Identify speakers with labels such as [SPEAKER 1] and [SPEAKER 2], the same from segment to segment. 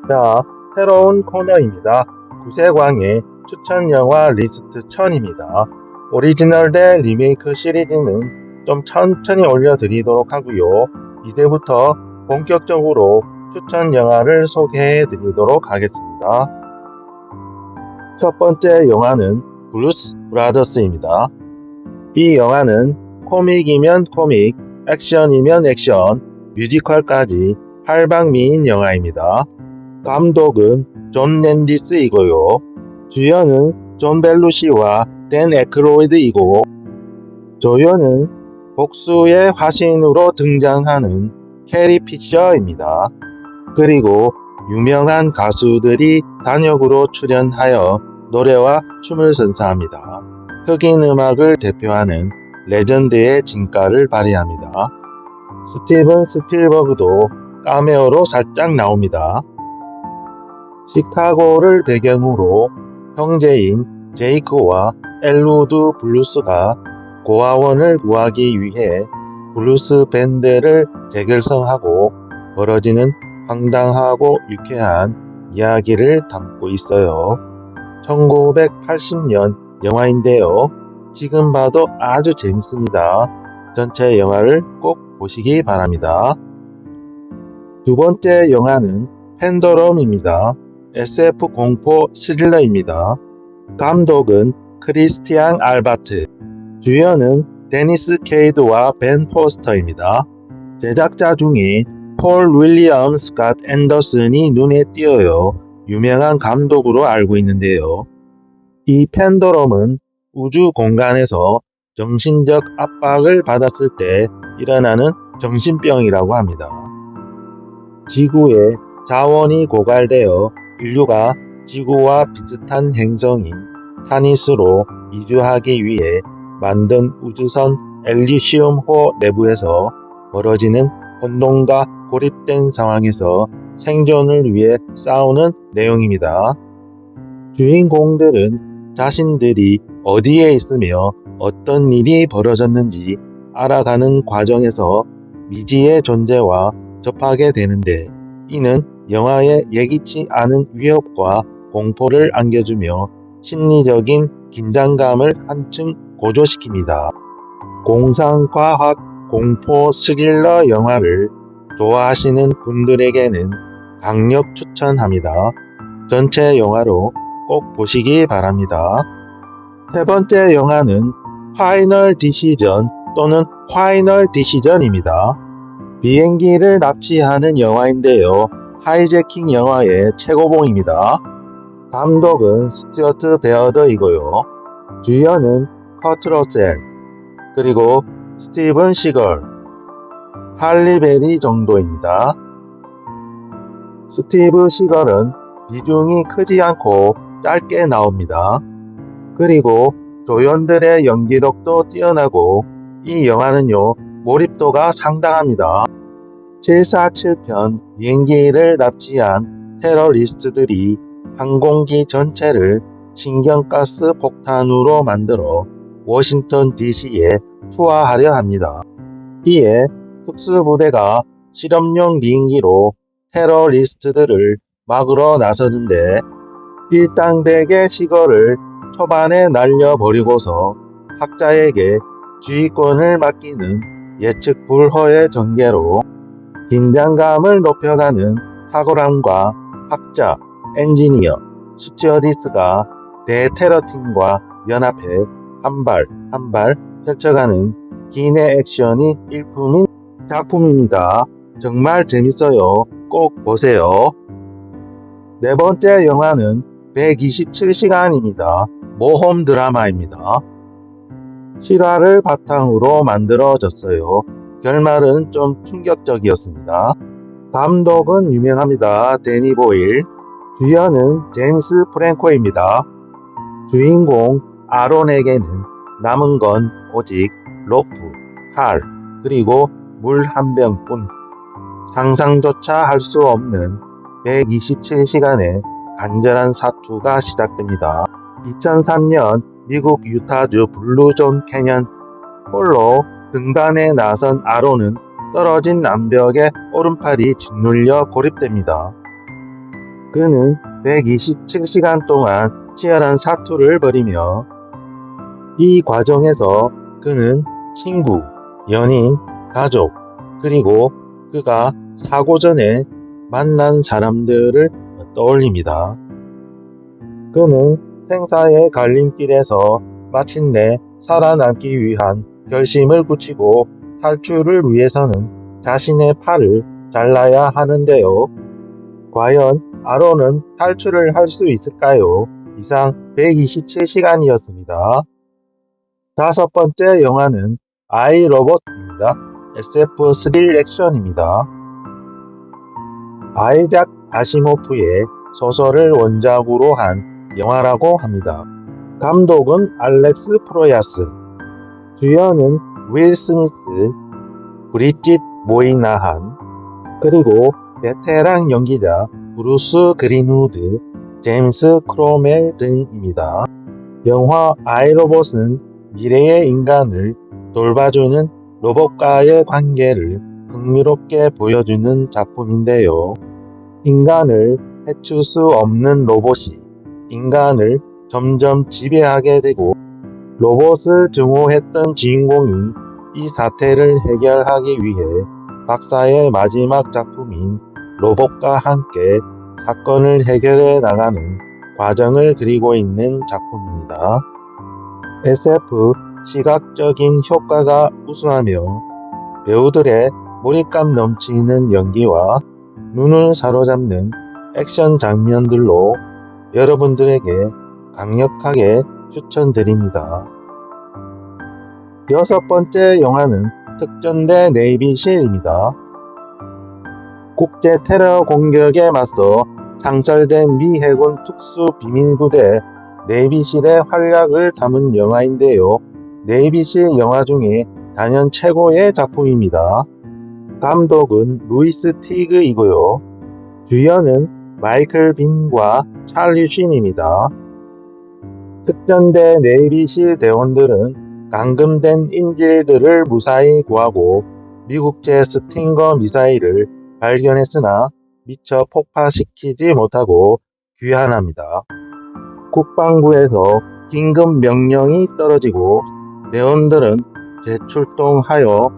[SPEAKER 1] 자, 새로운 코너입니다. 구세광의 추천 영화 리스트 1000입니다. 오리지널 대 리메이크 시리즈는 좀 천천히 올려드리도록 하고요. 이제부터 본격적으로 추천 영화를 소개해 드리도록 하겠습니다. 첫 번째 영화는 블루스 브라더스입니다. 이 영화는 코믹이면 코믹, 액션이면 액션, 뮤지컬까지 팔방미인 영화입니다. 감독은 존 랜디스이고요. 주연은 존 벨루시와 댄 에크로이드이고, 조연은 복수의 화신으로 등장하는 캐리 피셔입니다. 그리고 유명한 가수들이 단역으로 출연하여 노래와 춤을 선사합니다. 흑인 음악을 대표하는 레전드의 진가를 발휘합니다. 스티븐 스필버그도 카메오로 살짝 나옵니다. 시카고를 배경으로 형제인 제이크와 엘루드 블루스가 고아원을 구하기 위해 블루스 밴드를 재결성하고 벌어지는 황당하고 유쾌한 이야기를 담고 있어요. 1980년 영화인데요. 지금 봐도 아주 재밌습니다. 전체 영화를 꼭 보시기 바랍니다. 두 번째 영화는 팬더럼입니다. SF 공포 스릴러입니다. 감독은 크리스티안 알바트, 주연은 데니스 케이드와 벤 포스터입니다. 제작자 중에 폴 윌리엄 스캇 앤더슨이 눈에 띄어요. 유명한 감독으로 알고 있는데요. 이 팬더럼은 우주 공간에서 정신적 압박을 받았을 때 일어나는 정신병이라고 합니다. 지구의 자원이 고갈되어 인류가 지구와 비슷한 행성인 타니스로 이주하기 위해 만든 우주선 엘리시움호 내부에서 벌어지는 혼돈과 고립된 상황에서 생존을 위해 싸우는 내용입니다. 주인공들은 자신들이 어디에 있으며 어떤 일이 벌어졌는지 알아가는 과정에서 미지의 존재와 접하게 되는데, 이는 영화에 예기치 않은 위협과 공포를 안겨주며 심리적인 긴장감을 한층 고조시킵니다. 공상과학 공포 스릴러 영화를 좋아하시는 분들에게는 강력 추천합니다. 전체 영화로 꼭 보시기 바랍니다. 세 번째 영화는 파이널 디시전 또는 파이널 디시전입니다. 비행기를 납치하는 영화인데요. 하이제킹 영화의 최고봉입니다. 감독은 스튜어트 베어더이고요. 주연은 커트 러셀, 그리고 스티븐 시걸, 할리 베리 정도입니다. 스티브 시걸은 비중이 크지 않고 짧게 나옵니다. 그리고 조연들의 연기력도 뛰어나고 이 영화는요, 몰입도가 상당합니다. 747편 비행기를 납치한 테러리스트들이 항공기 전체를 신경가스 폭탄으로 만들어 워싱턴 DC에 투하하려 합니다. 이에 특수부대가 실험용 비행기로 테러리스트들을 막으러 나서는데, 일당백의 시거를 초반에 날려버리고서 학자에게 주의권을 맡기는 예측 불허의 전개로 긴장감을 높여가는 탁월함과 학자, 엔지니어, 스튜어디스가 대테러팀과 연합해 한 발 한 발 펼쳐가는 기내 액션이 일품인 작품입니다. 정말 재밌어요. 꼭 보세요. 네 번째 영화는 127시간입니다. 모험 드라마입니다. 실화를 바탕으로 만들어졌어요. 결말은 좀 충격적이었습니다. 감독은 유명합니다. 데니 보일. 주연은 제임스 프랭코입니다. 주인공 아론에게는 남은 건 오직 로프, 칼, 그리고 물 한 병뿐. 상상조차 할 수 없는 127시간의 간절한 사투가 시작됩니다. 2003년 미국 유타주 블루존 캐년 홀로 등반에 나선 아론은 떨어진 암벽에 오른팔이 짓눌려 고립됩니다. 그는 127시간 동안 치열한 사투를 벌이며 이 과정에서 그는 친구, 연인, 가족, 그리고 그가 사고 전에 만난 사람들을 떠올립니다. 그는 생사의 갈림길에서 마침내 살아남기 위한 결심을 굳히고 탈출을 위해서는 자신의 팔을 잘라야 하는데요. 과연 아론은 탈출을 할 수 있을까요? 이상 127시간이었습니다. 다섯 번째 영화는 아이 로봇입니다. SF 스릴 액션입니다. 아이작 아시모프의 소설을 원작으로 한 영화라고 합니다. 감독은 알렉스 프로야스, 주연은 윌 스미스, 브리짓 모이나한, 그리고 베테랑 연기자 브루스 그린우드, 제임스 크로멜 등입니다. 영화 아이로봇은 미래의 인간을 돌봐주는 로봇과의 관계를 흥미롭게 보여주는 작품인데요. 인간을 해칠 수 없는 로봇이 인간을 점점 지배하게 되고 로봇을 증오했던 주인공이 이 사태를 해결하기 위해 박사의 마지막 작품인 로봇과 함께 사건을 해결해 나가는 과정을 그리고 있는 작품입니다. SF 시각적인 효과가 우수하며 배우들의 몰입감 넘치는 연기와 눈을 사로잡는 액션 장면들로 여러분들에게 강력하게 추천드립니다. 여섯 번째 영화는 특전대 네이비실입니다. 국제 테러 공격에 맞서 창설된 미 해군 특수 비밀부대 네이비실의 활약을 담은 영화인데요. 네이비실 영화 중에 단연 최고의 작품입니다. 감독은 루이스 티그이고요. 주연은 마이클 빈과 찰리 쉰입니다. 특전대 네이비실 대원들은 감금된 인질들을 무사히 구하고 미국제 스팅거 미사일을 발견했으나 미처 폭파시키지 못하고 귀환합니다. 국방부에서 긴급 명령이 떨어지고 대원들은 재출동하여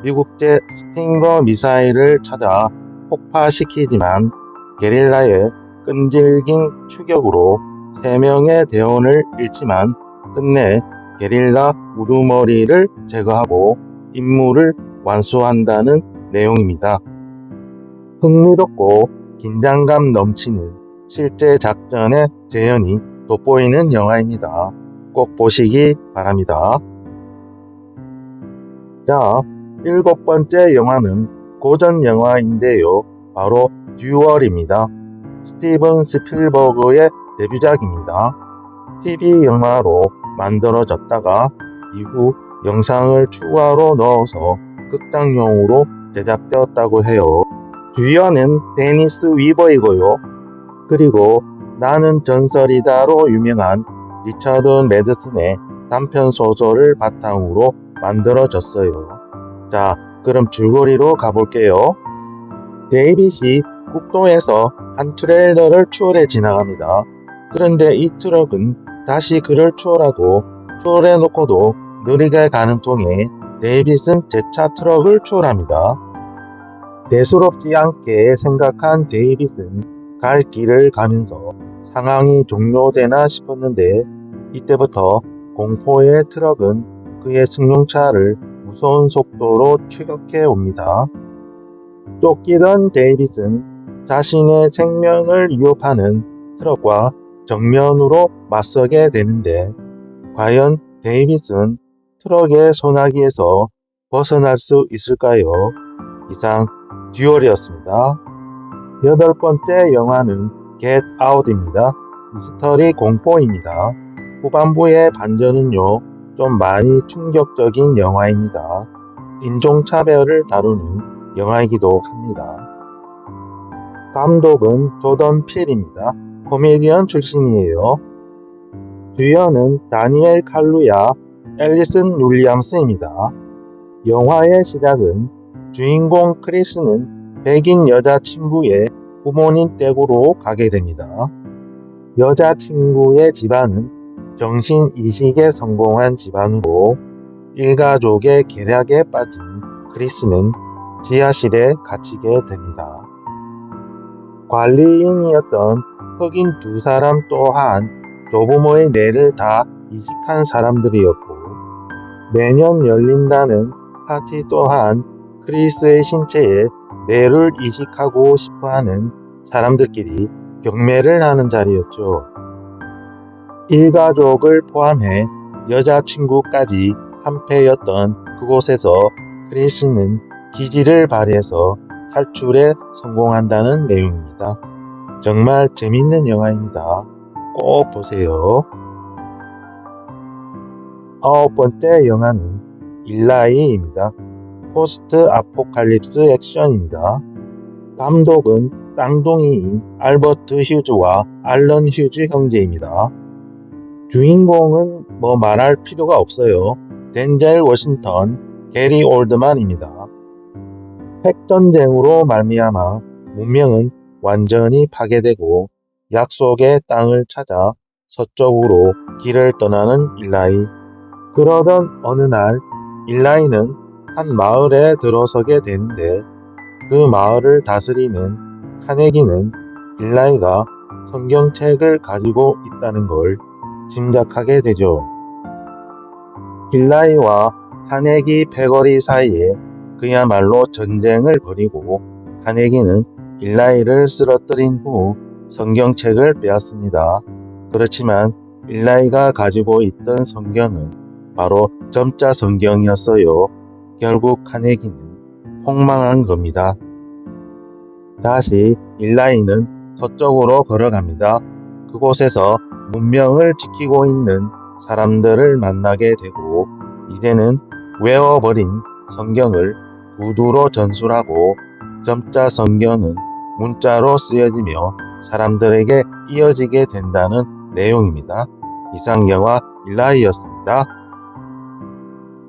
[SPEAKER 1] 미국제 스팅거 미사일을 찾아 폭파시키지만 게릴라의 끈질긴 추격으로 3명의 대원을 잃지만 끝내 게릴라 우두머리를 제거하고 임무를 완수한다는 내용입니다. 흥미롭고 긴장감 넘치는 실제 작전의 재현이 돋보이는 영화입니다. 꼭 보시기 바랍니다. 자, 일곱 번째 영화는 고전 영화인데요. 바로 듀얼입니다. 스티븐 스필버그의 데뷔작입니다. TV 영화로 만들어졌다가 이후 영상을 추가로 넣어서 극장용으로 제작되었다고 해요. 주연은 데니스 위버이고요. 그리고 나는 전설이다로 유명한 리처드 매드슨의 단편 소설을 바탕으로 만들어졌어요. 자, 그럼 줄거리로 가볼게요. 데이빗이 국도에서 한 트레일러를 추월해 지나갑니다. 그런데 이 트럭은 다시 그를 추월하고 추월해 놓고도 느리게 가는 통에 데이빗은 제 차 트럭을 추월합니다. 대수롭지 않게 생각한 데이빗은 갈 길을 가면서 상황이 종료되나 싶었는데 이때부터 공포의 트럭은 그의 승용차를 무서운 속도로 추격해 옵니다. 쫓기던 데이빗은 자신의 생명을 위협하는 트럭과 정면으로 맞서게 되는데 과연 데이빗은 트럭의 소나기에서 벗어날 수 있을까요? 이상 듀얼이었습니다. 여덟 번째 영화는 Get Out입니다. 미스터리 공포입니다. 후반부의 반전은요, 좀 많이 충격적인 영화입니다. 인종차별을 다루는 영화이기도 합니다. 감독은 조던 필입니다. 코미디언 출신이에요. 주연은 다니엘 칼루야, 앨리슨 윌리엄스입니다. 영화의 시작은 주인공 크리스는 백인 여자 친구의 부모님 댁으로 가게 됩니다. 여자친구의 집안은 정신이식에 성공한 집안으로 일가족의 계략에 빠진 크리스는 지하실에 갇히게 됩니다. 관리인이었던 흑인 두 사람 또한 조부모의 뇌를 다 이식한 사람들이었고, 매년 열린다는 파티 또한 크리스의 신체에 뇌를 이식하고 싶어하는 사람들끼리 경매를 하는 자리였죠. 일가족을 포함해 여자친구까지 한패였던 그곳에서 크리스는 기지를 발휘해서 탈출에 성공한다는 내용입니다. 정말 재밌는 영화입니다. 꼭 보세요. 9번째 영화는 일라이입니다. 포스트 아포칼립스 액션입니다. 감독은 쌍둥이인 알버트 휴즈와 알런 휴즈 형제입니다. 주인공은 뭐 말할 필요가 없어요. 덴젤 워싱턴, 게리 올드만입니다. 핵전쟁으로 말미암아 문명은 완전히 파괴되고 약속의 땅을 찾아 서쪽으로 길을 떠나는 일라이. 그러던 어느 날 일라이는 한 마을에 들어서게 되는데, 그 마을을 다스리는 카네기는 일라이가 성경책을 가지고 있다는 걸 짐작하게 되죠. 일라이와 카네기 패거리 사이에 그야말로 전쟁을 벌이고, 카네기는 일라이를 쓰러뜨린 후 성경책을 빼앗습니다. 그렇지만 일라이가 가지고 있던 성경은 바로 점자 성경이었어요. 결국 카네기는 폭망한 겁니다. 다시 일라이는 서쪽으로 걸어갑니다. 그곳에서 문명을 지키고 있는 사람들을 만나게 되고, 이제는 외워버린 성경을 구두로 전술하고 점자 성경은 문자로 쓰여지며 사람들에게 이어지게 된다는 내용입니다. 이상 영화 일라이였습니다.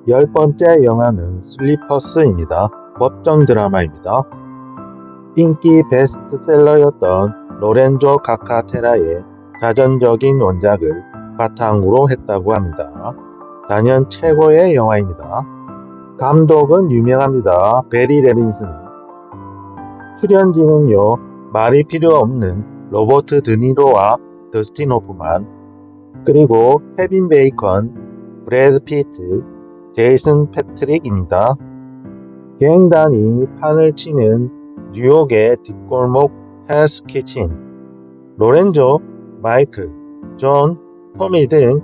[SPEAKER 1] 10번째 영화는 슬리퍼스입니다. 법정 드라마입니다. 인기 베스트셀러였던 로렌조 카카테라의 자전적인 원작을 바탕으로 했다고 합니다. 단연 최고의 영화입니다. 감독은 유명합니다. 베리 레빈슨. 출연진은요, 말이 필요 없는 로버트 드니로와 더스틴 호프만, 그리고 케빈 베이컨, 브래드 피트, 제이슨 패트릭입니다. 갱단이 판을 치는 뉴욕의 뒷골목 헬스 키친. 로렌조, 마이클, 존, 토미 등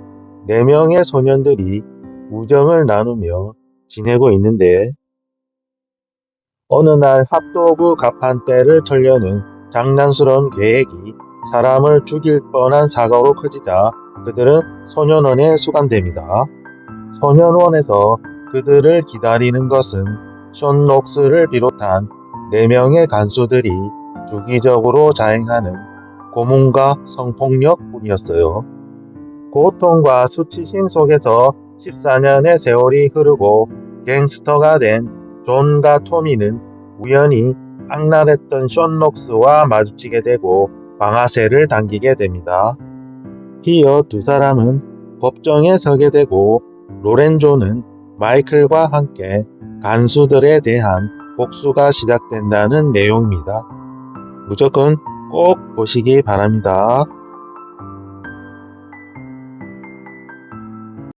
[SPEAKER 1] 4명의 소년들이 우정을 나누며 지내고 있는데, 어느 날 핫도그 가판대를 털려는 장난스러운 계획이 사람을 죽일 뻔한 사고로 커지자 그들은 소년원에 수감됩니다. 소년원에서 그들을 기다리는 것은 션 녹스를 비롯한 4명의 간수들이 주기적으로 자행하는 고문과 성폭력뿐이었어요. 고통과 수치심 속에서 14년의 세월이 흐르고 갱스터가 된 존과 토미는 우연히 악랄했던 션 녹스와 마주치게 되고 방아쇠를 당기게 됩니다. 이어 두 사람은 법정에 서게 되고, 로렌조는 마이클과 함께 간수들에 대한 복수가 시작된다는 내용입니다. 무조건 꼭 보시기 바랍니다.